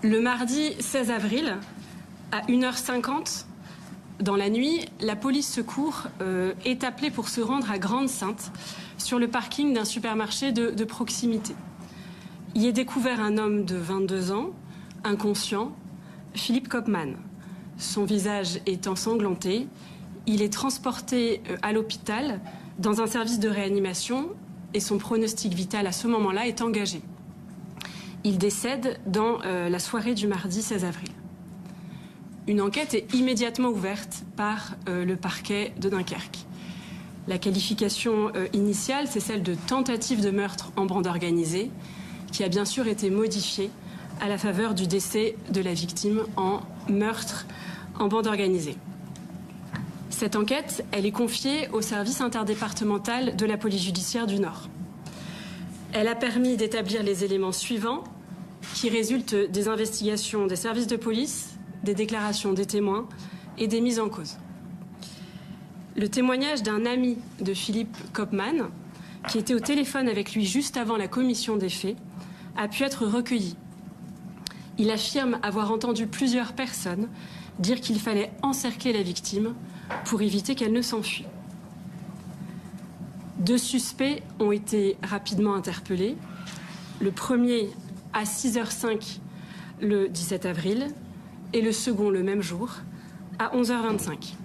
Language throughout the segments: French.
Le mardi 16 avril, à 1h50, dans la nuit, la police secours est appelée pour se rendre à Grande-Synthe, sur le parking d'un supermarché de proximité. Y est découvert un homme de 22 ans, inconscient, Philippe Kopman. Son visage est ensanglanté. Il est transporté à l'hôpital dans un service de réanimation et son pronostic vital à ce moment-là est engagé. Il décède dans la soirée du mardi 16 avril. Une enquête est immédiatement ouverte par le parquet de Dunkerque. La qualification initiale, c'est celle de tentative de meurtre en bande organisée, qui a bien sûr été modifiée à la faveur du décès de la victime en meurtre en bande organisée. Cette enquête, elle est confiée au service interdépartemental de la police judiciaire du Nord. Elle a permis d'établir les éléments suivants qui résultent des investigations des services de police, des déclarations des témoins et des mises en cause. Le témoignage d'un ami de Philippe Kopman, qui était au téléphone avec lui juste avant la commission des faits, a pu être recueilli. Il affirme avoir entendu plusieurs personnes dire qu'il fallait encercler la victime pour éviter qu'elle ne s'enfuit. 2 suspects ont été rapidement interpellés. Le premier à 6h05 le 17 avril et le second le même jour à 11h25.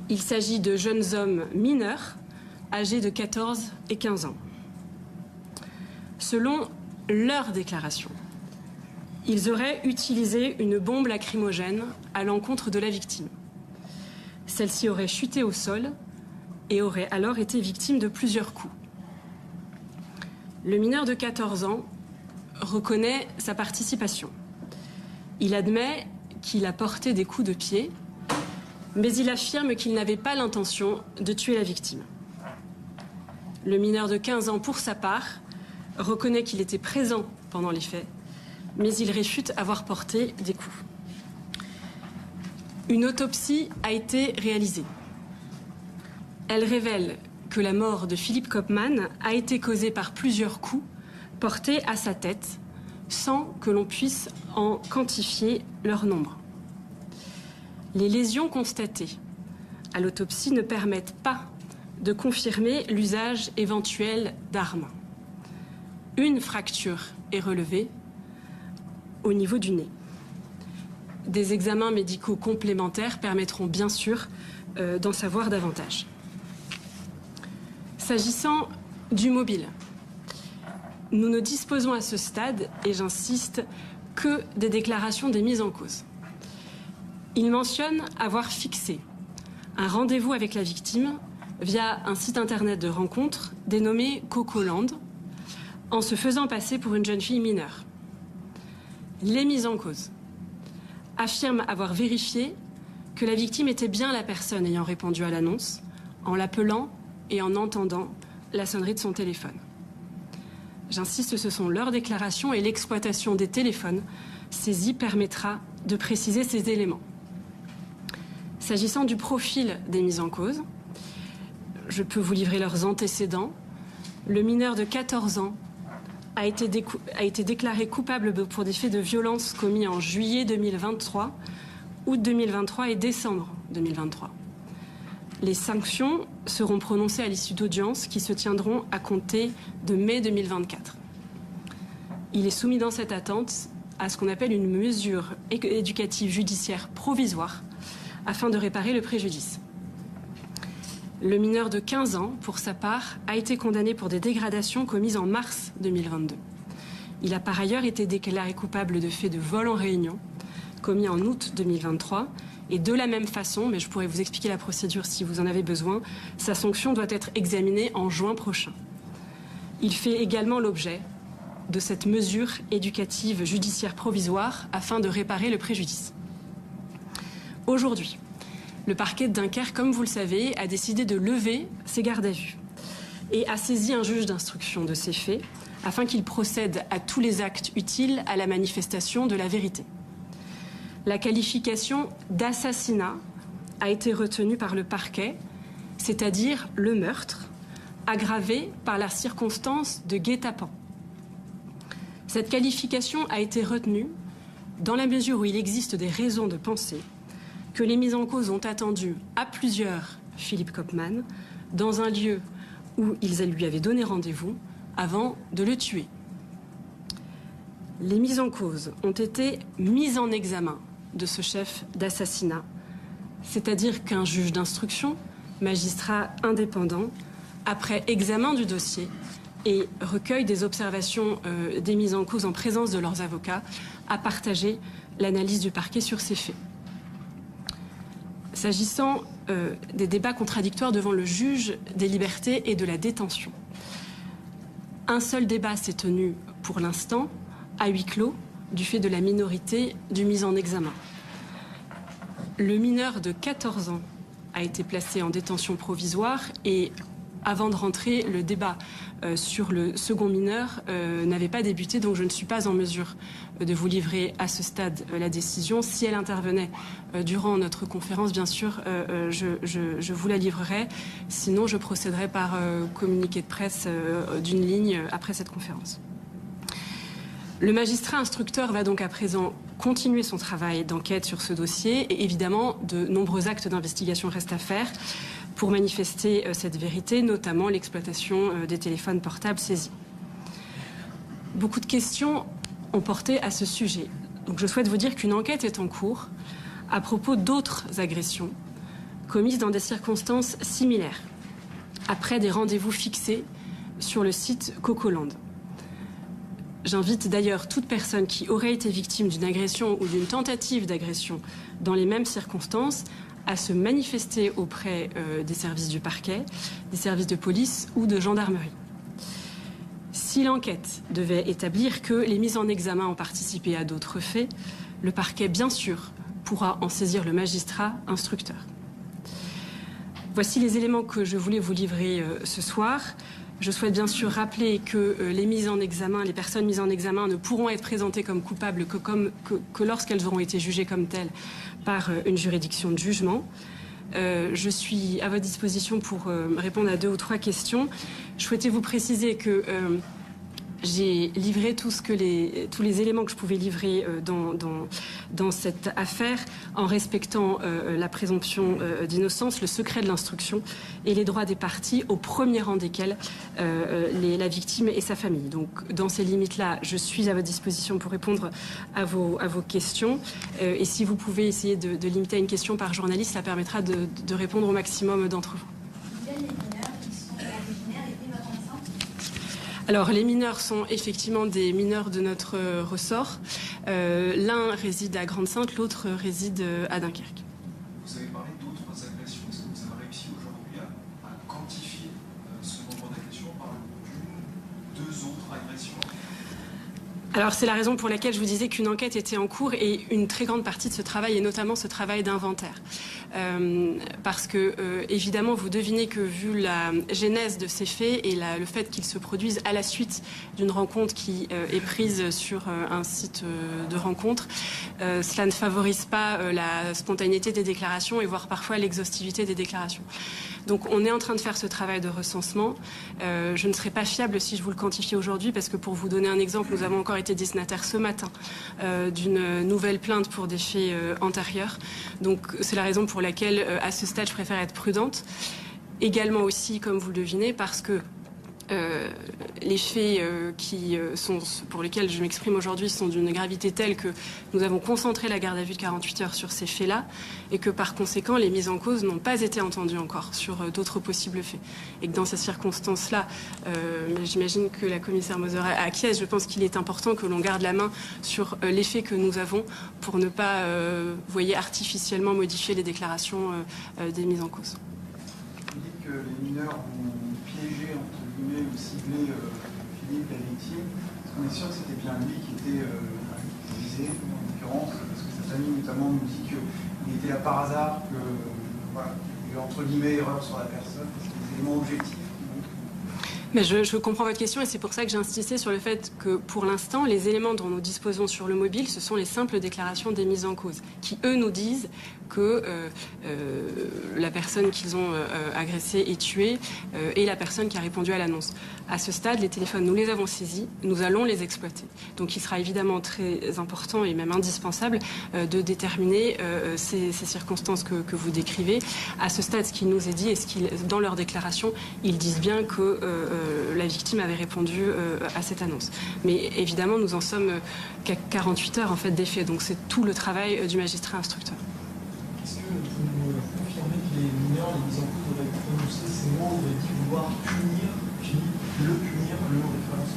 Il s'agit de jeunes hommes mineurs âgés de 14 et 15 ans. Selon leur déclaration, ils auraient utilisé une bombe lacrymogène à l'encontre de la victime. Celle-ci aurait chuté au sol et aurait alors été victime de plusieurs coups. Le mineur de 14 ans reconnaît sa participation. Il admet qu'il a porté des coups de pied, mais il affirme qu'il n'avait pas l'intention de tuer la victime. Le mineur de 15 ans, pour sa part, reconnaît qu'il était présent pendant les faits, mais il réfute avoir porté des coups. Une autopsie a été réalisée. Elle révèle que la mort de Philippe Kopman a été causée par plusieurs coups portés à sa tête, sans que l'on puisse en quantifier leur nombre. Les lésions constatées à l'autopsie ne permettent pas de confirmer l'usage éventuel d'armes. Une fracture est relevée au niveau du nez. Des examens médicaux complémentaires permettront bien sûr d'en savoir davantage. S'agissant du mobile, nous ne disposons à ce stade, et j'insiste, que des déclarations des mises en cause. Il mentionne avoir fixé un rendez-vous avec la victime via un site internet de rencontre dénommé Cocoland, en se faisant passer pour une jeune fille mineure. Les mises en cause affirment avoir vérifié que la victime était bien la personne ayant répondu à l'annonce, en l'appelant et en entendant la sonnerie de son téléphone. J'insiste, ce sont leurs déclarations et l'exploitation des téléphones saisis permettra de préciser ces éléments. S'agissant du profil des mises en cause, je peux vous livrer leurs antécédents. Le mineur de 14 ans a été déclaré coupable pour des faits de violence commis en juillet 2023, août 2023 et décembre 2023. Les sanctions seront prononcées à l'issue d'audiences qui se tiendront à compter de mai 2024. Il est soumis dans cette attente à ce qu'on appelle une mesure éducative judiciaire provisoire afin de réparer le préjudice. Le mineur de 15 ans, pour sa part, a été condamné pour des dégradations commises en mars 2022. Il a par ailleurs été déclaré coupable de faits de vol en réunion commis en août 2023. Et de la même façon, mais je pourrais vous expliquer la procédure si vous en avez besoin, sa sanction doit être examinée en juin prochain. Il fait également l'objet de cette mesure éducative judiciaire provisoire afin de réparer le préjudice. Aujourd'hui, le parquet de Dunkerque, comme vous le savez, a décidé de lever ses gardes à vue et a saisi un juge d'instruction de ces faits afin qu'il procède à tous les actes utiles à la manifestation de la vérité. La qualification d'assassinat a été retenue par le parquet, c'est-à-dire le meurtre, aggravé par la circonstance de guet-apens. Cette qualification a été retenue dans la mesure où il existe des raisons de penser que les mis en cause ont attendu à plusieurs Philippe Kopman dans un lieu où ils lui avaient donné rendez-vous avant de le tuer. Les mis en cause ont été mis en examen de ce chef d'assassinat, c'est-à-dire qu'un juge d'instruction, magistrat indépendant, après examen du dossier et recueil des observations des mis en cause en présence de leurs avocats, a partagé l'analyse du parquet sur ces faits. S'agissant des débats contradictoires devant le juge des libertés et de la détention, un seul débat s'est tenu pour l'instant à huis clos du fait de la minorité du mis en examen. Le mineur de 14 ans a été placé en détention provisoire et avant de rentrer, le débat sur le second mineur n'avait pas débuté, donc je ne suis pas en mesure de vous livrer à ce stade la décision. Si elle intervenait durant notre conférence, bien sûr, je vous la livrerai. Sinon, je procéderai par communiqué de presse d'une ligne après cette conférence. Le magistrat instructeur va donc à présent continuer son travail d'enquête sur ce dossier et évidemment, de nombreux actes d'investigation restent à faire pour manifester cette vérité, notamment l'exploitation des téléphones portables saisis. Beaucoup de questions ont porté à ce sujet. Donc je souhaite vous dire qu'une enquête est en cours à propos d'autres agressions commises dans des circonstances similaires, après des rendez-vous fixés sur le site Cocoland. J'invite d'ailleurs toute personne qui aurait été victime d'une agression ou d'une tentative d'agression dans les mêmes circonstances à se manifester auprès des services du parquet, des services de police ou de gendarmerie. Si l'enquête devait établir que les mises en examen ont participé à d'autres faits, le parquet, bien sûr, pourra en saisir le magistrat instructeur. Voici les éléments que je voulais vous livrer ce soir. Je souhaite bien sûr rappeler que les mises en examen, les personnes mises en examen ne pourront être présentées comme coupables que lorsqu'elles auront été jugées comme telles par une juridiction de jugement. Je suis à votre disposition pour répondre à 2 ou 3 questions. Je souhaitais vous préciser que j'ai livré tous les éléments que je pouvais livrer dans cette affaire en respectant la présomption d'innocence, le secret de l'instruction et les droits des parties, au premier rang desquels la victime et sa famille. Donc dans ces limites-là, je suis à votre disposition pour répondre à vos questions. Et si vous pouvez essayer de limiter à une question par journaliste, ça permettra de répondre au maximum d'entre vous. Alors, les mineurs sont effectivement des mineurs de notre ressort. L'un réside à Grande-Synthe, l'autre réside à Dunkerque. Vous avez parlé d'autres agressions. Est-ce que vous avez réussi aujourd'hui à quantifier ce nombre d'agressions par d'une, 2 autres agressions? Alors c'est la raison pour laquelle je vous disais qu'une enquête était en cours et une très grande partie de ce travail est notamment ce travail d'inventaire. Parce que évidemment vous devinez que vu la genèse de ces faits et le fait qu'ils se produisent à la suite d'une rencontre qui est prise sur un site de rencontre, cela ne favorise pas la spontanéité des déclarations et voire parfois l'exhaustivité des déclarations. Donc on est en train de faire ce travail de recensement. Je ne serai pas fiable si je vous le quantifie aujourd'hui parce que pour vous donner un exemple, nous avons encore été destinataires ce matin d'une nouvelle plainte pour des faits antérieurs. Donc c'est la raison pour laquelle à ce stade je préfère être prudente. Également aussi, comme vous le devinez, parce que les faits pour lesquels je m'exprime aujourd'hui sont d'une gravité telle que nous avons concentré la garde à vue de 48 heures sur ces faits-là et que par conséquent les mises en cause n'ont pas été entendues encore sur d'autres possibles faits. Et que dans ces circonstances-là, j'imagine que la commissaire Moser acquiesce, je pense qu'il est important que l'on garde la main sur les faits que nous avons pour ne pas, voyez, artificiellement modifier les déclarations des mises en cause. Vous dites que les mineurs ont piégé ou cibler Philippe, la victime. Est-ce qu'on est sûr que c'était bien lui qui était visé, en l'occurrence, parce que sa famille notamment nous dit qu'il était là par hasard, qu'il y a eu entre guillemets erreur sur la personne. Est-ce que des éléments objectifs qui montrent... Mais je comprends votre question et c'est pour ça que j'ai insisté sur le fait que pour l'instant, les éléments dont nous disposons sur le mobile, ce sont les simples déclarations des mises en cause, qui eux nous disent que la personne qu'ils ont agressée et tuée est la personne qui a répondu à l'annonce. À ce stade, les téléphones, nous les avons saisis, nous allons les exploiter. Donc il sera évidemment très important et même indispensable de déterminer ces circonstances que vous décrivez. À ce stade, ce qu'il nous est dit et dans leur déclaration, ils disent bien que la victime avait répondu à cette annonce. Mais évidemment, nous en sommes qu'à 48 heures en fait, des faits. Donc c'est tout le travail du magistrat instructeur. Est-ce que vous nous confirmez que les mineurs, les mises en cause auraient prononcé ces mots, auraient dit vouloir punir Philippe, le référence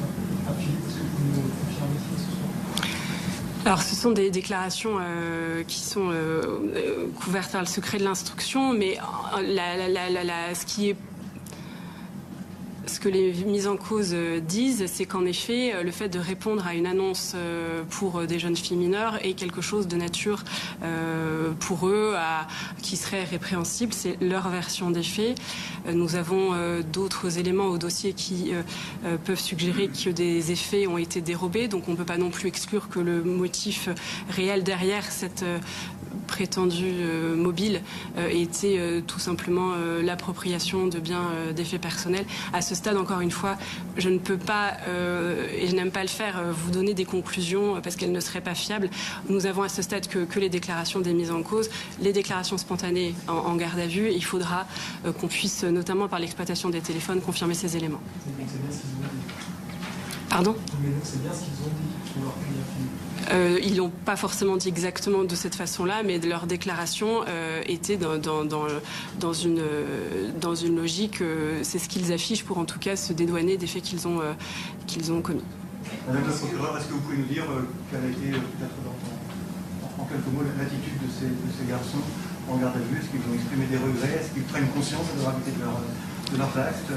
à Philippe? Est-ce que vous nous confirmez ça ce soir? Alors, ce sont des déclarations qui sont couvertes par le secret de l'instruction, mais ce que les mises en cause disent, c'est qu'en effet, le fait de répondre à une annonce pour des jeunes filles mineures est quelque chose de nature pour eux qui serait répréhensible. C'est leur version des faits. Nous avons d'autres éléments au dossier qui peuvent suggérer que des effets ont été dérobés. Donc on ne peut pas non plus exclure que le motif réel derrière cette prétendue mobile était tout simplement l'appropriation de biens d'effets personnels. À ce stade, encore une fois, je ne peux pas, et je n'aime pas le faire, vous donner des conclusions parce qu'elles ne seraient pas fiables. Nous avons à ce stade que les déclarations des mises en cause, les déclarations spontanées en garde à vue. Il faudra qu'on puisse, notamment par l'exploitation des téléphones, confirmer ces éléments. C'est bien ce qu'ils ont dit. Pardon ? Mais donc c'est bien ce qu'ils ont dit pour leur punir Philippe. Ils l'ont pas forcément dit exactement de cette façon-là, mais leur déclaration était dans une logique. C'est ce qu'ils affichent pour en tout cas se dédouaner des faits qu'ils ont commis. Madame la procureure, est-ce que vous pouvez nous dire quelle a été peut-être en quelques mots l'attitude de ces garçons en garde à vue? Est-ce qu'ils ont exprimé des regrets? Est-ce qu'ils prennent conscience de la gravité de leurs actes?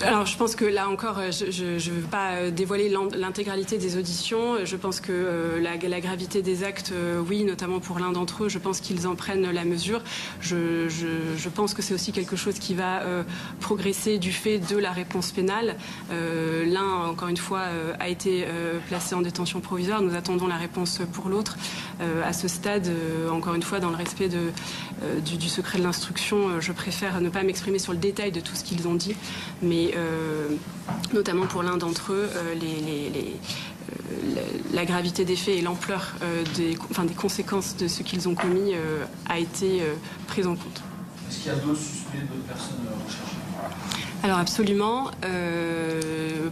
Alors je pense que là encore, je ne veux pas dévoiler l'intégralité des auditions. Je pense que la gravité des actes, oui, notamment pour l'un d'entre eux, je pense qu'ils en prennent la mesure. Je pense que c'est aussi quelque chose qui va progresser du fait de la réponse pénale. L'un, encore une fois, a été placé en détention provisoire. Nous attendons la réponse pour l'autre. À ce stade, encore une fois, dans le respect du secret de l'instruction, je préfère ne pas m'exprimer sur le détail de tout ce qu'ils ont dit, mais notamment pour l'un d'entre eux, la gravité des faits et l'ampleur des conséquences de ce qu'ils ont commis a été prise en compte. Est-ce qu'il y a d'autres suspects, d'autres personnes recherchées? Alors absolument,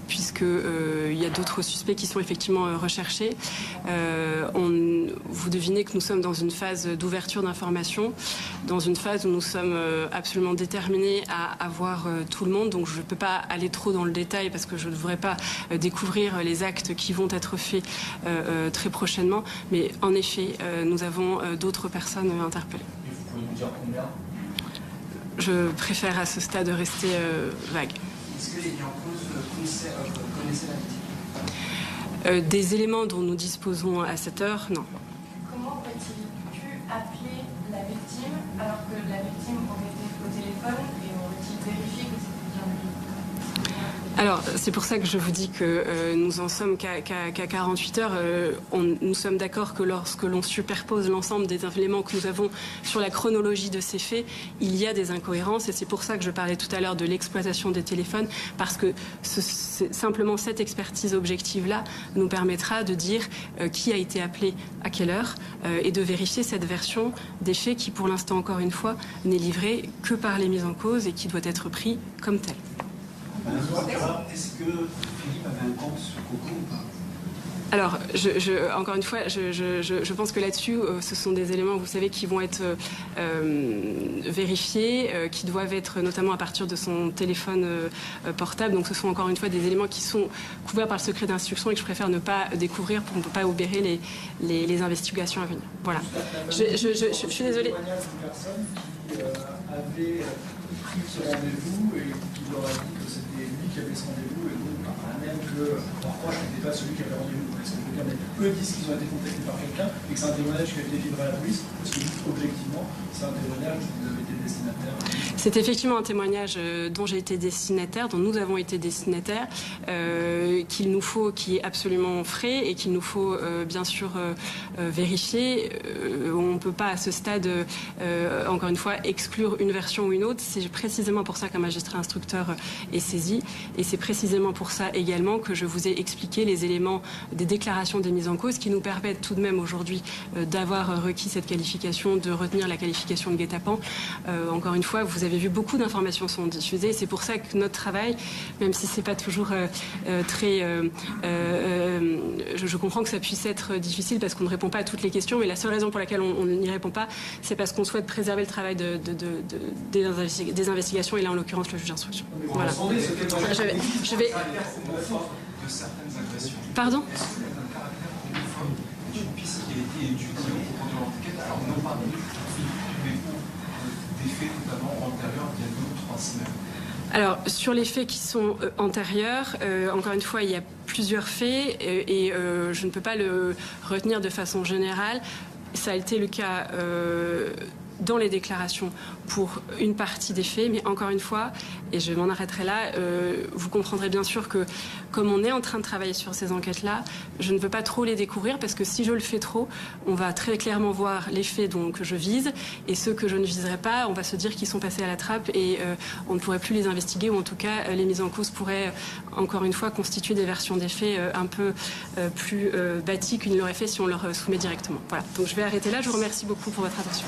puisqu'il y a d'autres suspects qui sont effectivement recherchés. Vous devinez que nous sommes dans une phase d'ouverture d'information, dans une phase où nous sommes absolument déterminés à avoir tout le monde. Donc je ne peux pas aller trop dans le détail parce que je ne voudrais pas découvrir les actes qui vont être faits très prochainement. Mais en effet, nous avons d'autres personnes interpellées. Et vous pouvez nous dire combien? Je préfère à ce stade rester vague. Est-ce que les mis en cause connaissaient la victime? Des éléments dont nous disposons à cette heure, non. Comment aurait-il pu appeler la victime alors que la victime aurait été au téléphone et aurait-il vérifié que c'était bien lui? Alors, c'est pour ça que je vous dis que nous en sommes qu'à 48 heures. Nous sommes d'accord que lorsque l'on superpose l'ensemble des éléments que nous avons sur la chronologie de ces faits, il y a des incohérences. Et c'est pour ça que je parlais tout à l'heure de l'exploitation des téléphones, parce que simplement cette expertise objective-là nous permettra de dire qui a été appelé à quelle heure et de vérifier cette version des faits qui, pour l'instant, encore une fois, n'est livrée que par les mises en cause et qui doit être pris comme tel. Est-ce que Philippe avait un compte sur Coco ou pas? Alors, encore une fois, je pense que là-dessus, ce sont des éléments, vous savez, qui vont être vérifiés, qui doivent être notamment à partir de son téléphone portable. Donc, ce sont encore une fois des éléments qui sont couverts par le secret d'instruction et que je préfère ne pas découvrir pour ne pas obérer les investigations à venir. Voilà. Je suis désolée. Une personne qui avait pris ce rendez-vous et qui qui leur a dit que c'était lui qui avait ce rendez-vous et donc par là même que leur proche n'était pas celui qui avait rendez-vous. Est-ce que quelqu'un, mais eux disent qu'ils ont été contactés par quelqu'un et que c'est un témoignage qui a été livré à la police, parce que juste objectivement, c'est un témoignage dont vous avez été destinataire. C'est effectivement un témoignage dont j'ai été destinataire, dont nous avons été destinataires, qu'il nous faut, qui est absolument frais et qu'il nous faut bien sûr vérifier. On ne peut pas à ce stade, encore une fois, exclure une version ou une autre. C'est précisément pour ça qu'un magistrat instructeur est saisi et c'est précisément pour ça également que je vous ai expliqué les éléments des déclarations des mises en cause qui nous permettent tout de même aujourd'hui d'avoir requis cette qualification, de retenir la qualification de guet-apens. Encore une fois, vous avez vu, beaucoup d'informations sont diffusées. C'est pour ça que notre travail, même si c'est pas toujours très... je comprends que ça puisse être difficile parce qu'on ne répond pas à toutes les questions, mais la seule raison pour laquelle on n'y répond pas, c'est parce qu'on souhaite préserver le travail des investigations et là, en l'occurrence, le juge d'instruction. Voilà. Je vais... De certaines agressions. Pardon ? Est-ce qu'il y a un caractère homophobe d'une piste qui a été étudiée au cours de l'enquête, alors non pas mais des faits notamment antérieurs il y a 2 ou 3 semaines? Alors, sur les faits qui sont antérieurs, encore une fois, il y a plusieurs faits et je ne peux pas le retenir de façon générale. Ça a été le cas dans les déclarations pour une partie des faits, mais encore une fois, et je m'en arrêterai là, vous comprendrez bien sûr que comme on est en train de travailler sur ces enquêtes-là, je ne veux pas trop les découvrir parce que si je le fais trop, on va très clairement voir les faits que je vise et ceux que je ne viserai pas, on va se dire qu'ils sont passés à la trappe et on ne pourrait plus les investiguer ou en tout cas les mises en cause pourraient encore une fois constituer des versions des faits un peu plus bâties qu'ils ne l'auraient fait si on leur soumet directement. Voilà, donc je vais arrêter là, je vous remercie beaucoup pour votre attention.